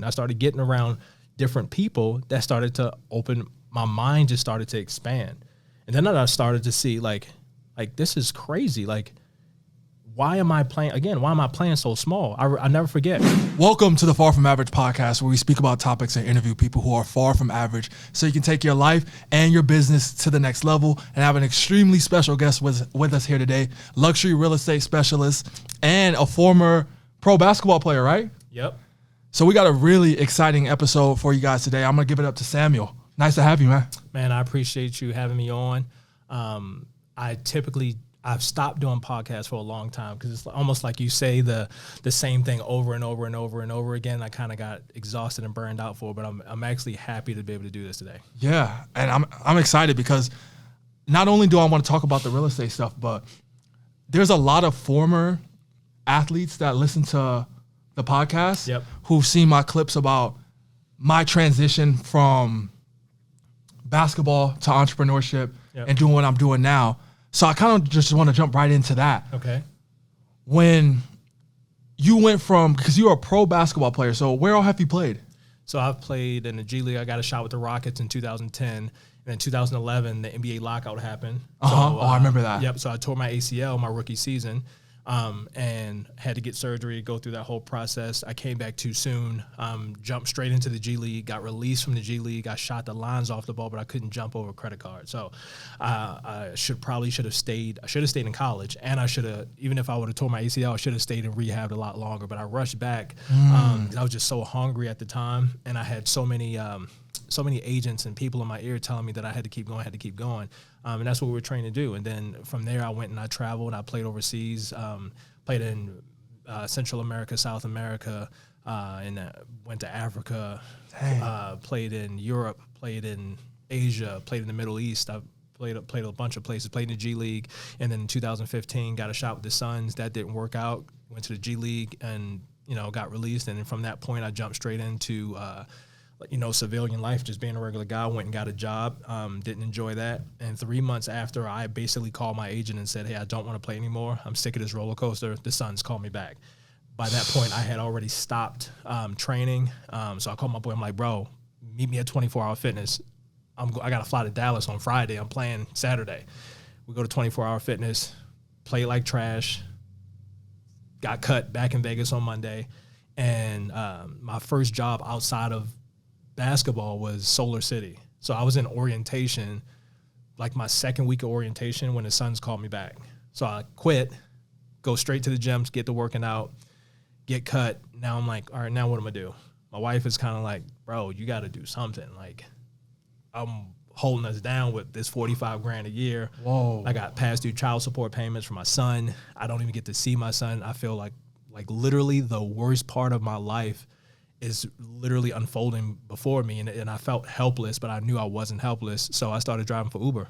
I started getting around different people that started to open, my mind just started to expand. And then I started to see like this is crazy. Like, why am I playing so small? I never forget. Welcome to the Far From Average podcast, where we speak about topics and interview people who are far from average so you can take your life and your business to the next level. And have an extremely special guest with us here today, luxury real estate specialist and a former pro basketball player, right? Yep. So we got a really exciting episode for you guys today. I'm going to give it up to Samuel. Nice to have you, man. Man, I appreciate you having me on. I've stopped doing podcasts for a long time because it's almost like you say the same thing over and over and over and over again. I kind of got exhausted and burned out for it, but I'm actually happy to be able to do this today. Yeah, and I'm excited because not only do I want to talk about the real estate stuff, but there's a lot of former athletes that listen to the podcast who've seen my clips about my transition from basketball to entrepreneurship and doing what I'm doing now. So I kind of just want to jump right into that. Okay. When you went from, because you were a pro basketball player, so where all have you played? So I've played in the G League. I got a shot with the Rockets in 2010. And in 2011, the NBA lockout happened. So, I remember that. Yep. So I tore my ACL my rookie season and had to get surgery, go through that whole process. I came back too soon, jumped straight into the G League, got released from the G League. I shot the lines off the ball, but I couldn't jump over a credit card. So I should have stayed. I should have stayed in college, and I should have, even if I would have tore my ACL, I should have stayed in rehab a lot longer. But I rushed back. I was just so hungry at the time, and I had so many agents and people in my ear telling me that I had to keep going. And that's what we were trained to do. And then from there, I went and I traveled. I played overseas, played in Central America, South America, and went to Africa, played in Europe, played in Asia, played in the Middle East. I played a bunch of places, played in the G League. And then in 2015, got a shot with the Suns. That didn't work out. Went to the G League and, got released. And then from that point, I jumped straight into civilian life, just being a regular guy. Went and got a job, didn't enjoy that. And 3 months after, I basically called my agent and said, hey, I don't want to play anymore. I'm sick of this roller coaster. The Suns called me back. By that point, I had already stopped training. So I called my boy. I'm like, bro, meet me at 24 Hour Fitness. I got to fly to Dallas on Friday. I'm playing Saturday. We go to 24 Hour Fitness, play like trash, got cut back in Vegas on Monday. And my first job outside of basketball was Solar City. So I was in orientation, like my second week of orientation, when the Suns called me back. So I quit, go straight to the gyms, get to working out, get cut. Now I'm like, all right, now what am I do? My wife is kind of like, bro, you got to do something. Like, I'm holding us down with this $45,000 a year. Whoa. I got past due child support payments for my son. I don't even get to see my son. I feel like literally the worst part of my life is literally unfolding before me, and I felt helpless, but I knew I wasn't helpless, so I started driving for Uber.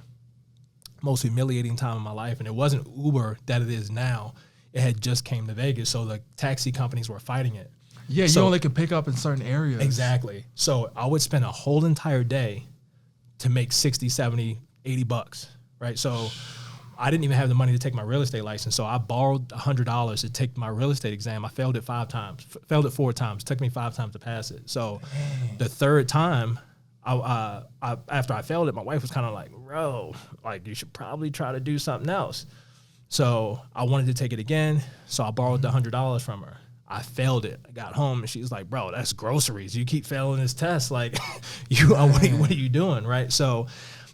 Most humiliating time in my life, and it wasn't Uber that it is now. It had just came to Vegas, so the taxi companies were fighting it. Yeah, you only could pick up in certain areas. Exactly. So I would spend a whole entire day to make 60, 70, $80, right? So I didn't even have the money to take my real estate license, so I borrowed $100 to take my real estate exam. I failed it 5 times, failed it 4 times. It took me 5 times to pass it. So the third time, after I failed it, my wife was kind of like, bro, like, you should probably try to do something else. So I wanted to take it again, so I borrowed the $100 from her. I failed it. I got home, and she was like, bro, that's groceries. You keep failing this test. Like, what are you doing, right? So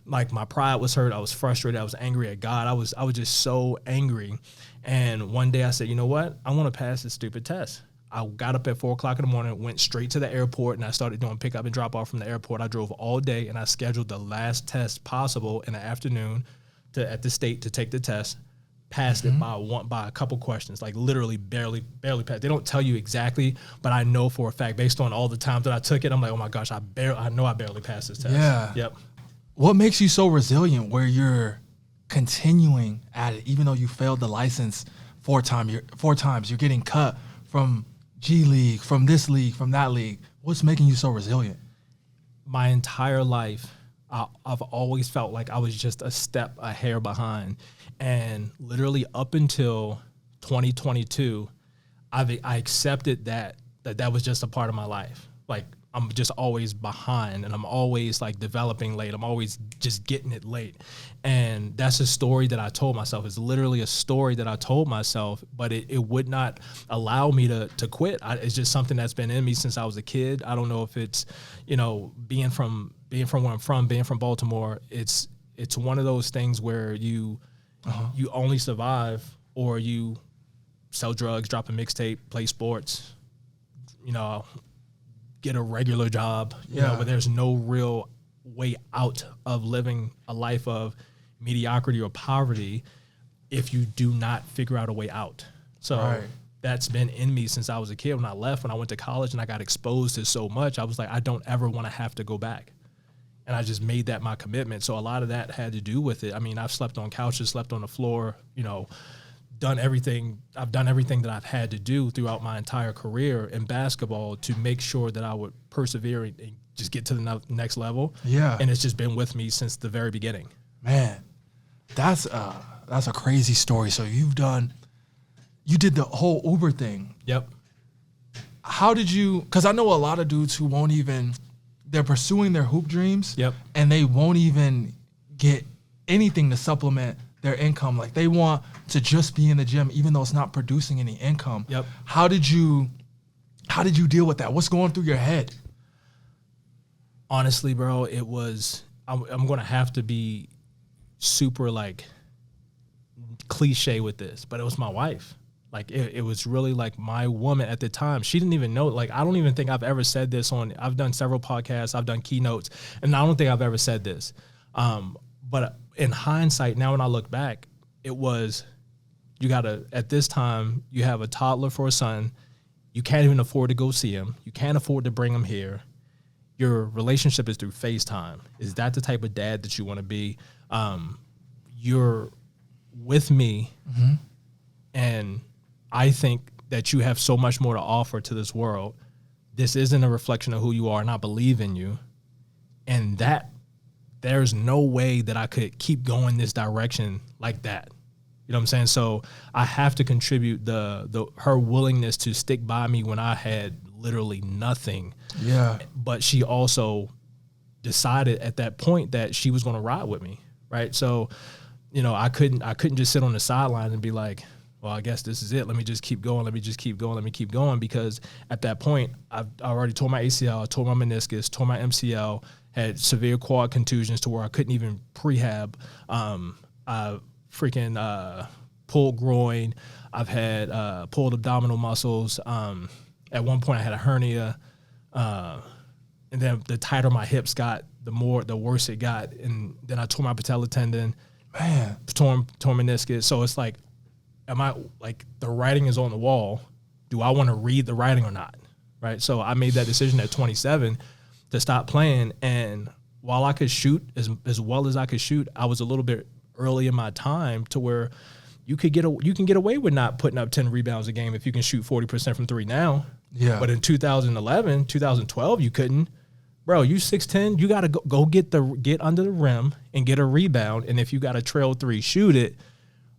like, my pride was hurt. I was frustrated. I was angry at God. I was just so angry. And one day I said, you know what? I want to pass this stupid test. I got up at 4 o'clock in the morning, went straight to the airport, and I started doing pick up and drop off from the airport. I drove all day, and I scheduled the last test possible in the afternoon at the state to take the test. Passed it by a couple questions, like literally barely passed. They don't tell you exactly, but I know for a fact, based on all the times that I took it, I'm like, oh my gosh, I know I barely passed this test. Yeah. Yep. What makes you so resilient where you're continuing at it, even though you failed the license 4 times? You're getting cut from G League, from this league, from that league. What's making you so resilient? My entire life, I've always felt like I was just a step, a hair behind. And literally up until 2022, I accepted that was just a part of my life. like I'm just always behind, and I'm always like developing late. I'm always just getting it late. And that's a story that I told myself. It's literally a story that I told myself, but it would not allow me to quit. It's just something that's been in me since I was a kid. I don't know if it's, being from where I'm from, being from Baltimore, it's one of those things where you only survive, or you sell drugs, drop a mixtape, play sports, get a regular job, but there's no real way out of living a life of mediocrity or poverty if you do not figure out a way out. So that's been in me since I was a kid. When I went to college and I got exposed to so much, I was like, I don't ever want to have to go back. And I just made that my commitment. So a lot of that had to do with it. I mean, I've slept on couches, slept on the floor, done everything. I've done everything that I've had to do throughout my entire career in basketball to make sure that I would persevere and just get to the next level. Yeah. And it's just been with me since the very beginning. Man, that's a crazy story. So you did the whole Uber thing. Yep. How did you, because I know a lot of dudes who they're pursuing their hoop dreams. Yep. And they won't even get anything to supplement their income. Like they want to just be in the gym, even though it's not producing any income. Yep. How did you deal with that? What's going through your head? Honestly, bro, it was, I'm going to have to be super like cliche with this, but it was my wife. Like it was really like my woman at the time. She didn't even know. Like I don't even think I've ever said this I've done several podcasts, I've done keynotes, and I don't think I've ever said this. But in hindsight, now when I look back, it was, at this time, you have a toddler for a son. You can't even afford to go see him. You can't afford to bring him here. Your relationship is through FaceTime. Is that the type of dad that you want to be? You're with me, and I think that you have so much more to offer to this world. This isn't a reflection of who you are, and I believe in you. And that there's no way that I could keep going this direction like that. You know what I'm saying? So I have to contribute her willingness to stick by me when I had literally nothing. Yeah. But she also decided at that point that she was going to ride with me, right? So, I couldn't just sit on the sideline and be like, well, I guess this is it. Let me just keep going. Let me keep going. Because at that point, I already tore my ACL, tore my meniscus, tore my MCL, had severe quad contusions to where I couldn't even prehab. I freaking pulled groin. I've had pulled abdominal muscles. At one point, I had a hernia. And then the tighter my hips got, the worse it got. And then I tore my patella tendon. Man. Torn meniscus. So it's like, am I like, the writing is on the wall? Do I want to read the writing or not? Right. So I made that decision at 27 to stop playing. And while I could shoot as well as I could shoot, I was a little bit early in my time to where you can get away with not putting up 10 rebounds a game if you can shoot 40% from three now. Yeah. But in 2011, 2012, you couldn't. Bro, you 6'10", you got to go get under the rim and get a rebound. And if you got a trail three, shoot it.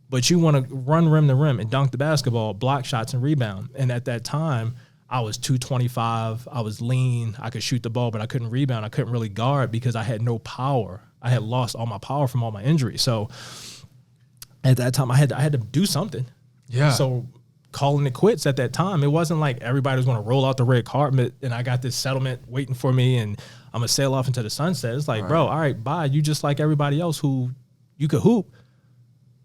But you want to run rim to rim and dunk the basketball, block shots and rebound. And at that time, I was 225. I was lean. I could shoot the ball, but I couldn't rebound. I couldn't really guard because I had no power. I had lost all my power from all my injuries. So at that time, I had to do something. Yeah. So calling it quits at that time, it wasn't like everybody was going to roll out the red carpet and I got this settlement waiting for me and I'm going to sail off into the sunset. It's like, bro, all right, bye. You just like everybody else who you could hoop,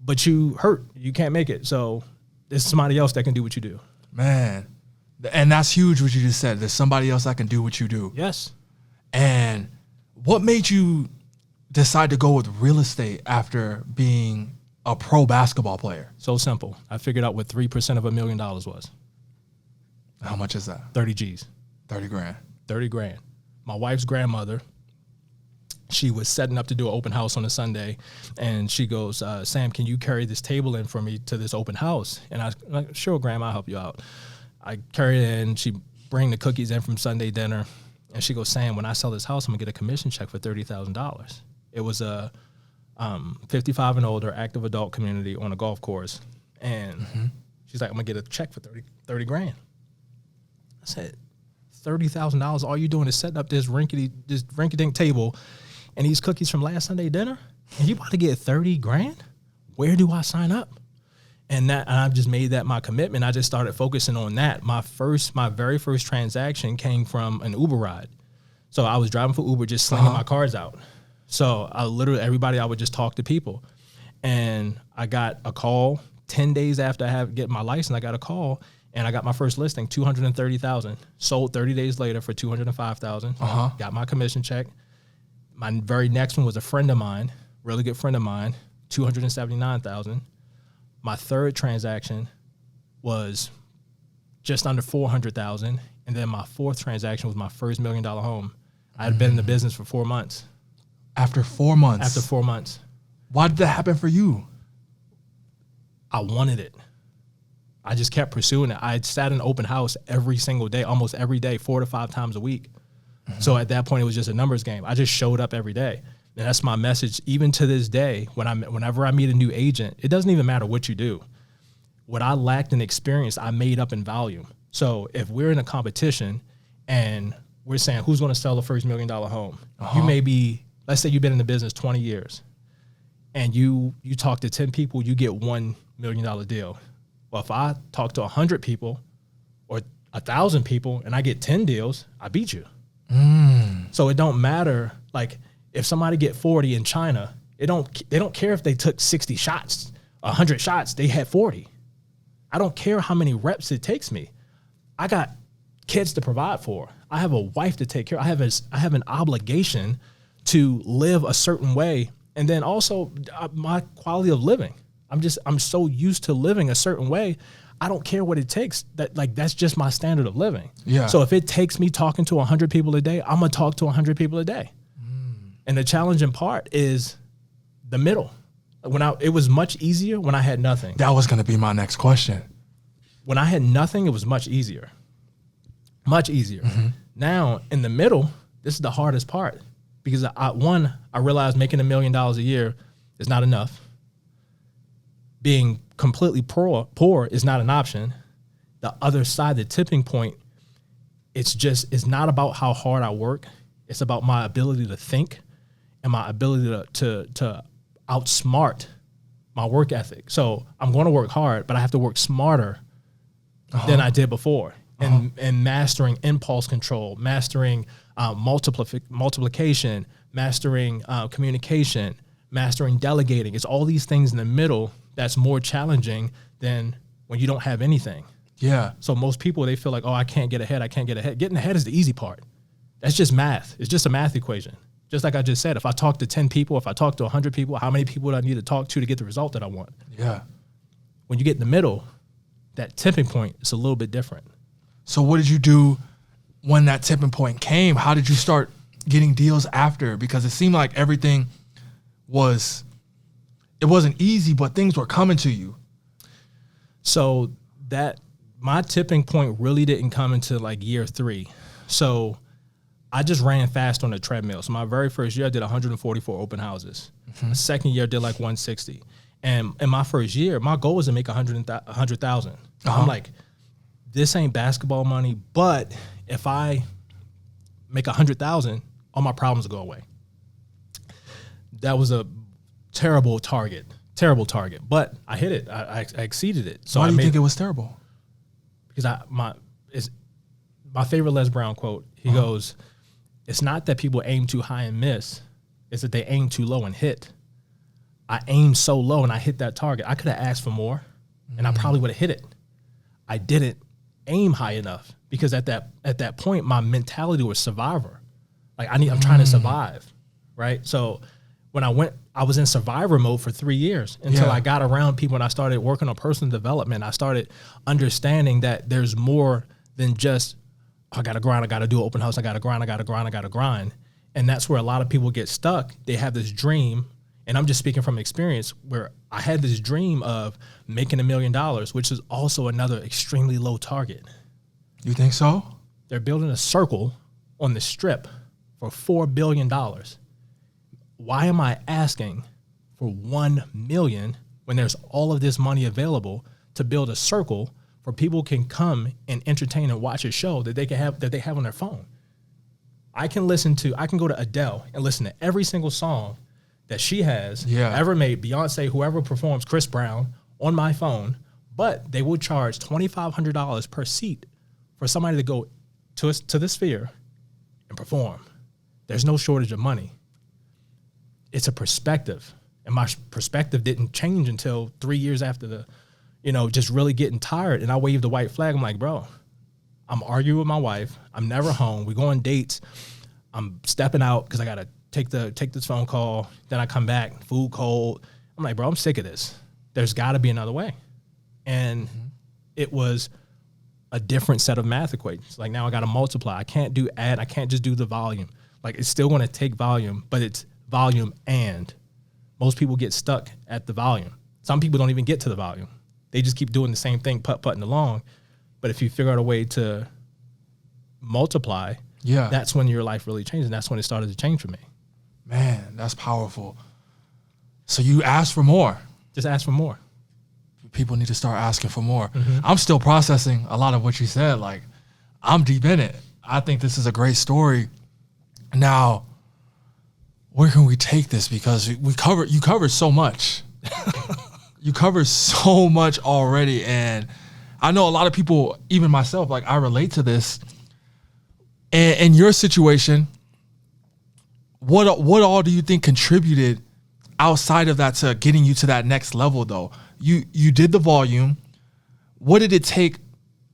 but you hurt. You can't make it. So there's somebody else that can do what you do. Man. And that's huge what you just said. There's somebody else that can do what you do. Yes. And what made you decide to go with real estate after being a pro basketball player? So simple. I figured out what 3% of $1 million was. How much is that? 30 G's. 30 grand. 30 grand. My wife's grandmother, she was setting up to do an open house on a Sunday, and she goes, Sam, can you carry this table in for me to this open house? And I was like, sure, Grandma, I'll help you out. I carry it in. She bring the cookies in from Sunday dinner, and she goes, Sam, when I sell this house, I'm going to get a commission check for $30,000. It was a 55 and older active adult community on a golf course. And she's like, I'm going to get a check for 30 grand. I said, $30,000. All you're doing is setting up this rinky-dink table and these cookies from last Sunday dinner, and you about to get 30 grand? Where do I sign up? And I've just made that my commitment. I just started focusing on that. My very first transaction came from an Uber ride. So I was driving for Uber, just slinging my cards out. So everybody, I would just talk to people. And I got a call 10 days after I get my license. I got a call and I got my first listing, $230,000. Sold 30 days later for $205,000. Got my commission check. My very next one was a friend of mine, really good friend of mine, $279,000. My third transaction was just under $400,000. And then my fourth transaction was my first $1 million home. I had been in the business for 4 months. After 4 months? After 4 months. Why did that happen for you? I wanted it. I just kept pursuing it. I sat in open house every single day, almost every day, 4 to 5 times a week. So at that point, it was just a numbers game. I just showed up every day. And that's my message, even to this day, whenever I meet a new agent, it doesn't even matter what you do. What I lacked in experience, I made up in volume. So if we're in a competition and we're saying who's going to sell the first $1 million home, you may be, let's say you've been in the business 20 years and you talk to 10 people, you get $1 million deal. Well, if I talk to 100 people or 1,000 people and I get 10 deals, I beat you. So it don't matter. Like if somebody get 40 in China, they don't care if they took 60 shots, 100 shots, they had 40. I don't care how many reps it takes me. I got kids to provide for. I have a wife to take care of. I have an obligation to live a certain way. And then also my quality of living. I'm so used to living a certain way. I don't care what it takes. That's just my standard of living. Yeah. So if it takes me talking to 100 people a day, I'm going to talk to 100 people a day. And the challenging part is the middle. It was much easier when I had nothing. That was going to be my next question. When I had nothing, it was much easier. Much easier. Now, in the middle, this is the hardest part because I realized making $1 million a year is not enough. Being completely poor is not an option. The other side, the tipping point, it's not about how hard I work. It's about my ability to think and my ability to outsmart my work ethic. So I'm going to work hard, but I have to work smarter than I did before. And mastering impulse control, mastering multiplication, mastering communication, mastering delegating. It's all these things in the middle that's more challenging than when you don't have anything. Yeah. So most people, they feel like, oh, I can't get ahead. Getting ahead is the easy part. That's just math. It's just a math equation. Just like I just said, if I talk to 10 people, if I talk to 100 people, how many people do I need to talk to get the result that I want? Yeah. When you get in the middle, that tipping point is a little bit different. So what did you do when that tipping point came? How did you start getting deals after? Because it seemed like everything it wasn't easy, but things were coming to you. So my tipping point really didn't come into like year 3. So I just ran fast on the treadmill. So my very first year, I did 144 open houses. My second year, I did like 160. And in my first year, my goal was to make 100,000. I'm like, this ain't basketball money, but if I make 100,000, all my problems will go away. That was a terrible target, but I hit it. I exceeded it. So why do you think it was terrible? Because my favorite Les Brown quote. He goes, "It's not that people aim too high and miss; it's that they aim too low and hit." I aimed so low and I hit that target. I could have asked for more, and I probably would have hit it. I didn't aim high enough because at that point my mentality was survivor. Like I'm trying to survive, right? So when I was in survivor mode for 3 years until I got around people and I started working on personal development. I started understanding that there's more than just, I got to grind, I got to do an open house, I got to grind. And that's where a lot of people get stuck. They have this dream, and I'm just speaking from experience, where I had this dream of making $1 million, which is also another extremely low target. You think so? They're building a circle on the strip for $4 billion. Why am I asking for $1 million when there's all of this money available to build a circle for people can come and entertain and watch a show that they have on their phone. I can go to Adele and listen to every single song that she has ever made, Beyonce, whoever performs, Chris Brown, on my phone, but they will charge $2,500 per seat for somebody to go to the Sphere and perform. There's no shortage of money. It's a perspective. And my perspective didn't change until 3 years after just really getting tired. And I waved the white flag. I'm like, bro, I'm arguing with my wife. I'm never home. We go on dates. I'm stepping out because I got to take this phone call. Then I come back, food cold. I'm like, bro, I'm sick of this. There's got to be another way. And it was a different set of math equations. Like now I got to multiply. I can't do add. I can't just do the volume. Like it's still going to take volume, but it's volume and. Most people get stuck at the volume. Some people don't even get to the volume. They just keep doing the same thing, putting along. But if you figure out a way to multiply, that's when your life really changes. And that's when it started to change for me. Man, that's powerful. So you ask for more. Just ask for more. People need to start asking for more. I'm still processing a lot of what you said. Like, I'm deep in it. I think this is a great story. Now, where can we take this? Because you covered so much. You covered so much already. And I know a lot of people, even myself, like I relate to this. And in your situation, what all do you think contributed outside of that to getting you to that next level though? You did the volume. What did it take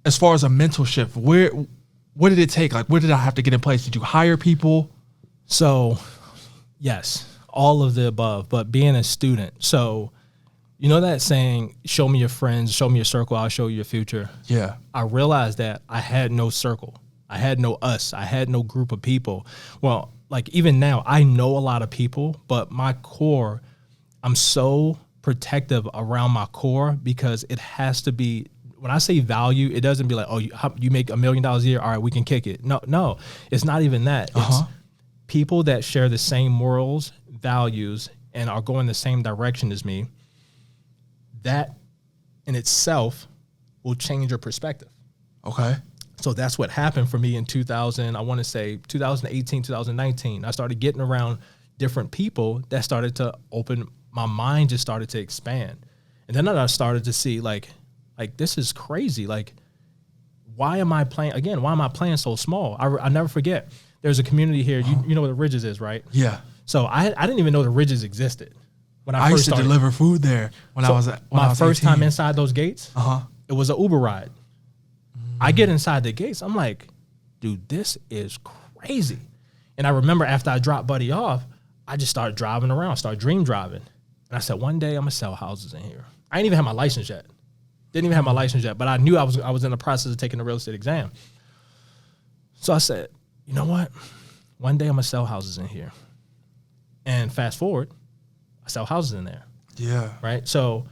as far as a mental shift? What did it take? Like, what did I have to get in place? Did you hire people? So, yes, all of the above, but being a student. So, you know that saying, show me your friends, show me your circle, I'll show you your future. Yeah. I realized that I had no circle. I had no us. I had no group of people. Well, like even now, I know a lot of people, but my core, I'm so protective around my core because it has to be, when I say value, it doesn't be like, oh, you make $1 million a year, all right, we can kick it. No, it's not even that. It's people that share the same morals, values, and are going the same direction as me. That in itself will change your perspective. Okay. So that's what happened for me in 2018, 2019. I started getting around different people that started to open, my mind just started to expand. And then I started to see like this is crazy. Like, why am I playing so small? I never forget. There's a community here. You know where the Ridges is, right? Yeah. So I didn't even know the Ridges existed when I first used to started. deliver food there when I was 18. Time inside those gates. It was an Uber ride. I get inside the gates. I'm like, dude, this is crazy. And I remember after I dropped Buddy off, I just started driving around, started dream driving. And I said, one day I'm gonna sell houses in here. I ain't even have my license yet. Didn't even have my license yet, but I knew I was in the process of taking the real estate exam. So I said, you know what? One day I'm gonna sell houses in here. And fast forward, I sell houses in there. Yeah. Right? So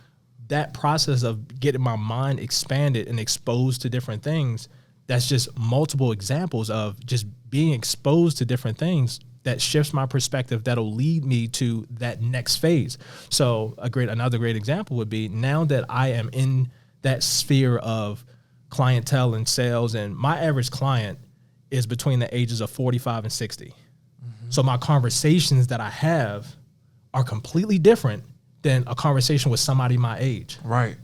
that process of getting my mind expanded and exposed to different things, that's just multiple examples of just being exposed to different things that shifts my perspective that'll lead me to that next phase. So another great example would be now that I am in that sphere of clientele and sales, and my average client is between the ages of 45 and 60. So my conversations that I have are completely different than a conversation with somebody my age. Right.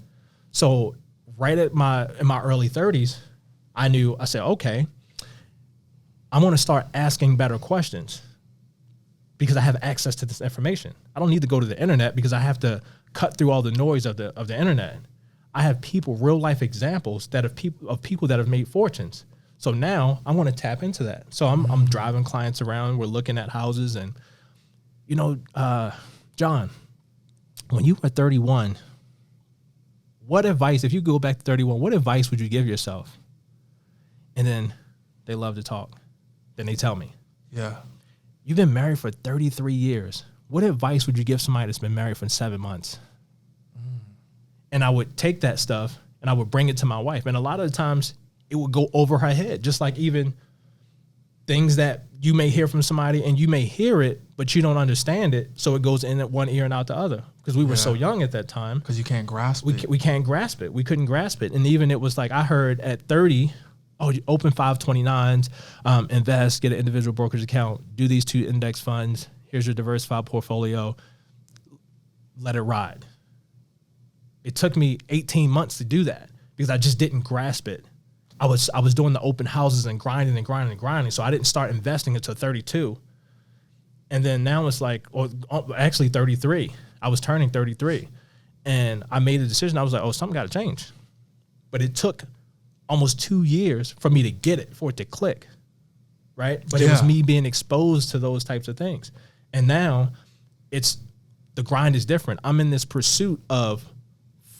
So right in my early 30s, I said, okay, I'm going to start asking better questions because I have access to this information. I don't need to go to the internet because I have to cut through all the noise of the internet. I have real life examples of people that have made fortunes. So now I want to tap into that. So I'm driving clients around. We're looking at houses, and John, when you were 31, what advice, if you go back to 31, what advice would you give yourself? And then they love to talk. Then they tell me, yeah, you've been married for 33 years. What advice would you give somebody that's been married for 7 months? And I would take that stuff and I would bring it to my wife. And a lot of the times it would go over her head, just like even things that you may hear from somebody and you may hear it, but you don't understand it. So it goes in at one ear and out the other. because we were so young at that time. Because you can't grasp it. We can't grasp it. We couldn't grasp it. And even it was like I heard at 30, you open 529s, invest, get an individual brokerage account, do these 2 index funds. Here's your diversified portfolio. Let it ride. It took me 18 months to do that because I just didn't grasp it. I was doing the open houses and grinding and grinding and grinding. So I didn't start investing until 32. And then now it's like, or actually 33. I was turning 33. And I made a decision. I was like, oh, something got to change. But it took almost 2 years for me to get it, for it to click. Right? But it was me being exposed to those types of things. And now the grind is different. I'm in this pursuit of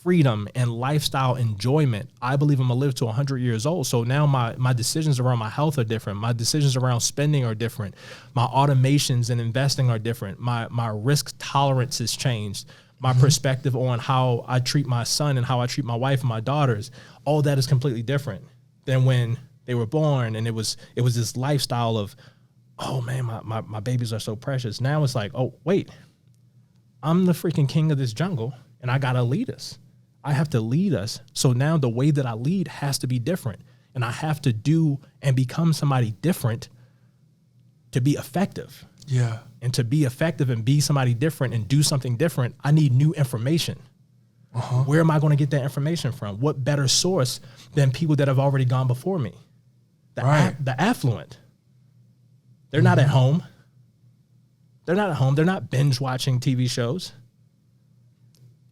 freedom and lifestyle enjoyment. I believe I'm gonna live to 100 years old. So now my decisions around my health are different. My decisions around spending are different. My automations and investing are different. My risk tolerance has changed. My perspective on how I treat my son and how I treat my wife and my daughters, all that is completely different than when they were born. And it was this lifestyle of, oh man, my babies are so precious. Now it's like, oh wait, I'm the freaking king of this jungle and I gotta lead us. I have to lead us. So now the way that I lead has to be different. And I have to do and become somebody different to be effective. Yeah. And to be effective and be somebody different and do something different, I need new information. Where am I going to get that information from? What better source than people that have already gone before me? The affluent. They're not at home. They're not at home. They're not binge watching TV shows.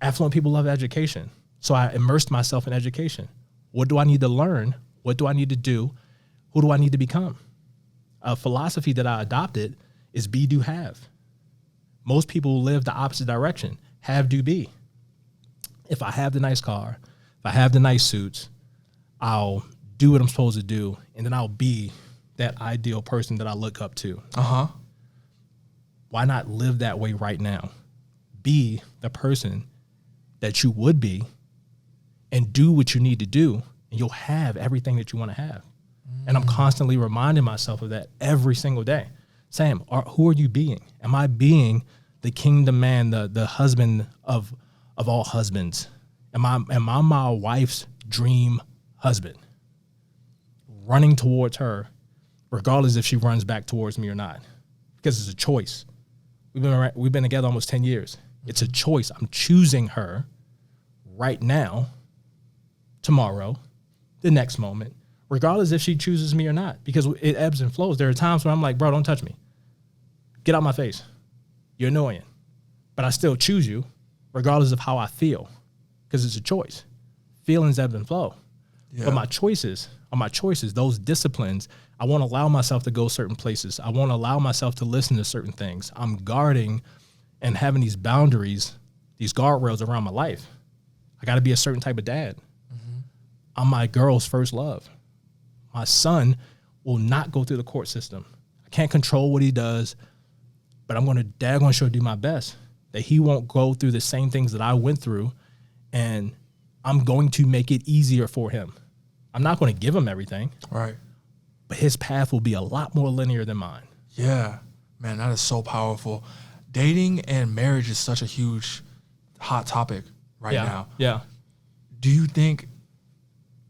Affluent people love education. So I immersed myself in education. What do I need to learn? What do I need to do? Who do I need to become? A philosophy that I adopted is be, do, have. Most people live the opposite direction. Have, do, be. If I have the nice car, if I have the nice suits, I'll do what I'm supposed to do, and then I'll be that ideal person that I look up to. Why not live that way right now? Be the person that you would be and do what you need to do, and you'll have everything that you want to have. And I'm constantly reminding myself of that every single day. Sam, who are you being? Am I being the kingdom man, the husband of all husbands? Am I my wife's dream husband? Running towards her, regardless if she runs back towards me or not, because it's a choice. We've been together almost 10 years. It's a choice. I'm choosing her right now, tomorrow, the next moment, regardless if she chooses me or not, because it ebbs and flows. There are times when I'm like, bro, don't touch me. Get out my face. You're annoying. But I still choose you regardless of how I feel, because it's a choice. Feelings ebb and flow. Yeah. But my choices are my choices. Those disciplines, I won't allow myself to go certain places. I won't allow myself to listen to certain things. I'm guarding and having these boundaries, these guardrails around my life. I got to be a certain type of dad. I'm my girl's first love. My son will not go through the court system. I can't control what he does, but I'm going to sure do my best that he won't go through the same things that I went through, and I'm going to make it easier for him. I'm not going to give him everything. Right. But his path will be a lot more linear than mine. Yeah. Man, that is so powerful. Dating and marriage is such a huge, hot topic right now. Yeah. Do you think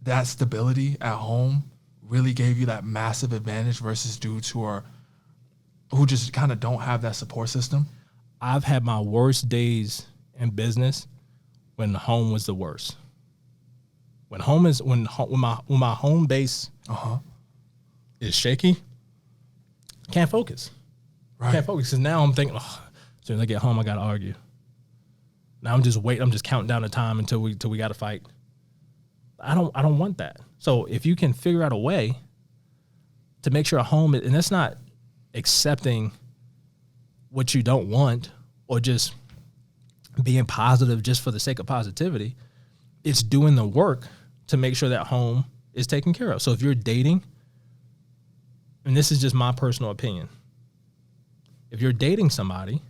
that stability at home really gave you that massive advantage versus dudes who just kind of don't have that support system? I've had my worst days in business when home was the worst. When my home base is shaky, can't focus. Right. Can't focus, because now I'm thinking, as soon as I get home, I got to argue. Now I'm just waiting. I'm just counting down the time until we got to fight. I don't want that. So if you can figure out a way to make sure a home, and that's not accepting what you don't want or just being positive just for the sake of positivity, it's doing the work to make sure that home is taken care of. So if you're dating, and this is just my personal opinion, if you're dating somebody,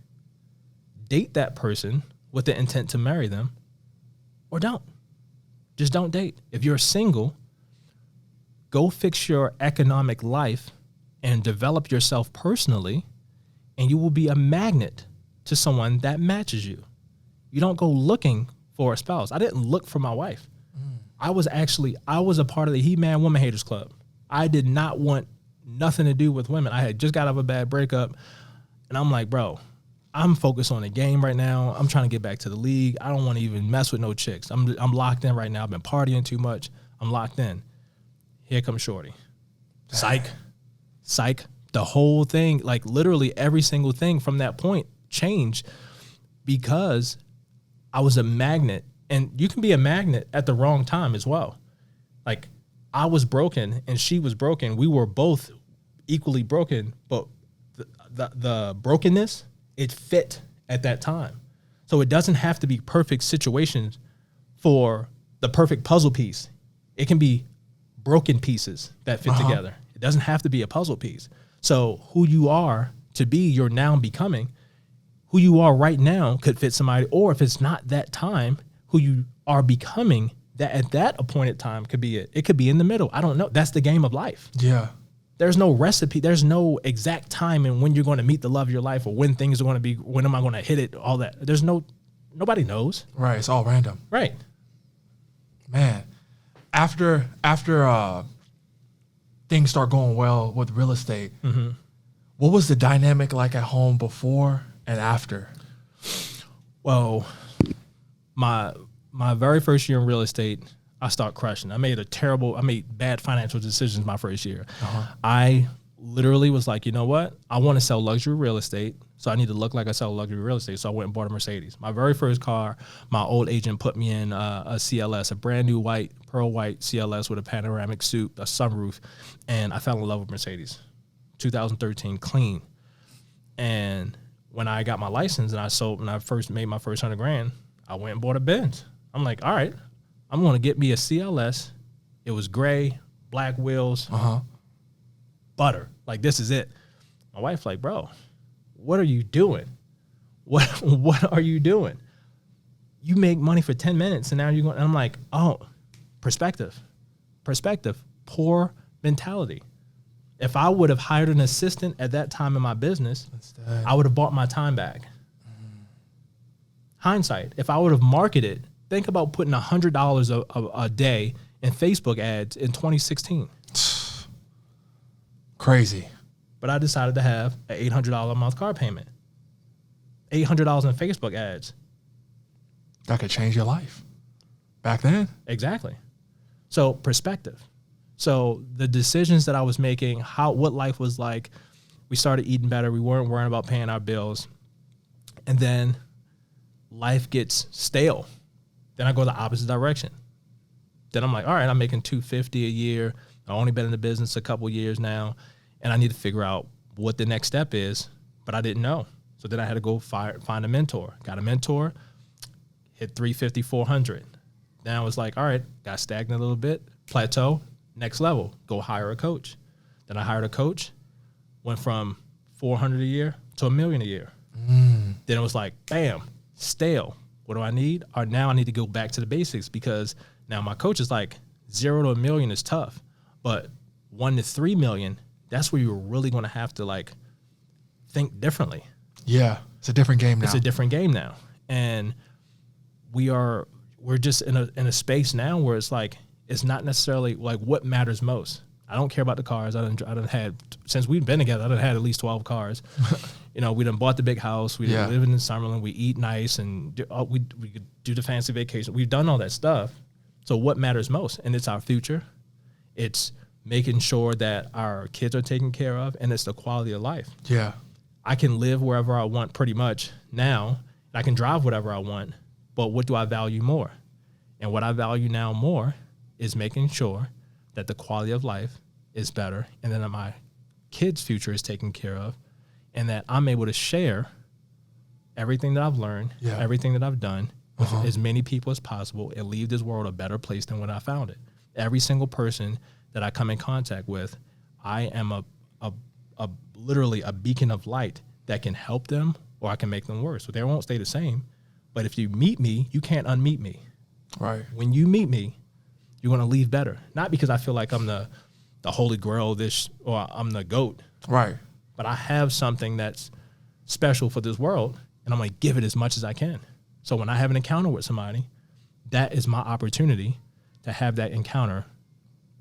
date that person with the intent to marry them, or don't. Just don't date. If you're single, go fix your economic life and develop yourself personally, and you will be a magnet to someone that matches you. You don't go looking for a spouse. I didn't look for my wife. I was a part of the He-Man Woman Haters Club. I did not want nothing to do with women. I had just got out of a bad breakup, and I'm like, bro, I'm focused on the game right now. I'm trying to get back to the league. I don't want to even mess with no chicks. I'm locked in right now. I've been partying too much. I'm locked in. Here comes Shorty. Psych. The whole thing, like literally every single thing from that point changed because I was a magnet. And you can be a magnet at the wrong time as well. Like I was broken and she was broken. We were both equally broken, but the brokenness, it fit at that time. So it doesn't have to be perfect situations for the perfect puzzle piece. It can be broken pieces that fit together. It doesn't have to be a puzzle piece. So who you are to be, you're now becoming. Who you are right now could fit somebody, or if it's not that time, who you are becoming, that at that appointed time could be it. It could be in the middle. I don't know. That's the game of life. Yeah. There's no recipe. There's no exact time and when you're going to meet the love of your life or when things are going to be, when am I going to hit it, all that. Nobody knows. Right. It's all random. Right. Man, after things start going well with real estate, what was the dynamic like at home before and after? Well, my very first year in real estate, I started crushing. I made bad financial decisions my first year. I literally was like, you know what? I want to sell luxury real estate, so I need to look like I sell luxury real estate. So I went and bought a Mercedes. My very first car, my old agent put me in a CLS, a brand new pearl white CLS with a panoramic soup, a sunroof, and I fell in love with Mercedes. 2013, clean. And when I got my license and I first made my first $100,000, I went and bought a Benz. I'm like, all right, I'm going to get me a CLS. It was gray, black wheels, butter. Like, this is it. My wife like, bro, what are you doing? What are you doing? You make money for 10 minutes and now you're going, and I'm like, oh, perspective, poor mentality. If I would have hired an assistant at that time in my business, I would have bought my time back. Hindsight, if I would have marketed, think about putting $100 a day in Facebook ads in 2016. Crazy. But I decided to have an $800 a month car payment. $800 in Facebook ads. That could change your life. Back then? Exactly. So perspective. So the decisions that I was making, what life was like, we started eating better. We weren't worrying about paying our bills. And then life gets stale. Then I go the opposite direction. Then I'm like, all right, I'm making $250 a year. I've only been in the business a couple years now, and I need to figure out what the next step is, but I didn't know. So then I had to go find a mentor. Got a mentor, hit 350, 400. Then I was like, all right, got stagnant a little bit, plateau, next level, go hire a coach. Then I hired a coach, went from 400 a year to $1 million a year. Then it was like, bam, stale. What do I need? Or now I need to go back to the basics, because now my coach is like, 0 to $1 million is tough, but 1 to 3 million, that's where you're really going to have to like think differently. Yeah, it's a different game now. It's a different game now, and we're just in a space now where it's like, it's not necessarily like what matters most. I don't care about the cars. I done had, since we've been together, I done had at least 12 cars. You know, we done bought the big house. We live in Summerlin. We eat nice, and we do the fancy vacation. We've done all that stuff. So what matters most? And it's our future. It's making sure that our kids are taken care of, and it's the quality of life. Yeah. I can live wherever I want pretty much now. I can drive whatever I want, but what do I value more? And what I value now more is making sure that the quality of life is better, and that my kids' future is taken care of, and that I'm able to share everything that I've learned, everything that I've done with as many people as possible, and leave this world a better place than when I found it. Every single person that I come in contact with, I am a literally a beacon of light that can help them, or I can make them worse. So they won't stay the same. But if you meet me, you can't unmeet me. Right. When you meet me, you're going to leave better. Not because I feel like I'm the holy grail of this, or I'm the GOAT. Right. But I have something that's special for this world, and I'm going to give it as much as I can. So when I have an encounter with somebody, that is my opportunity to have that encounter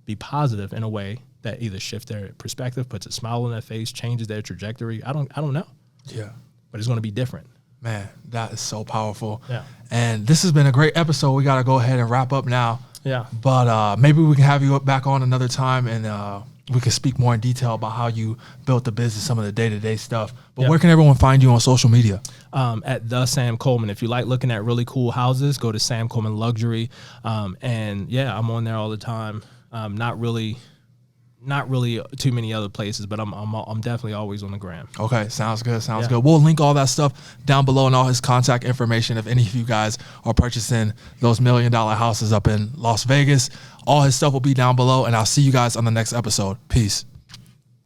be positive in a way that either shifts their perspective, puts a smile on their face, changes their trajectory. I don't know. Yeah. But it's going to be different. Man, that is so powerful. Yeah. And this has been a great episode. We got to go ahead and wrap up now. Yeah. But maybe we can have you back on another time, and we can speak more in detail about how you built the business, some of the day-to-day stuff. But where can everyone find you on social media? At the Sam Coleman. If you like looking at really cool houses, go to Sam Coleman Luxury. And yeah, I'm on there all the time. Not really too many other places, but I'm definitely always on the gram. Okay, sounds good. Sounds good. We'll link all that stuff down below and all his contact information. If any of you guys are purchasing those $1 million houses up in Las Vegas, all his stuff will be down below. And I'll see you guys on the next episode. Peace.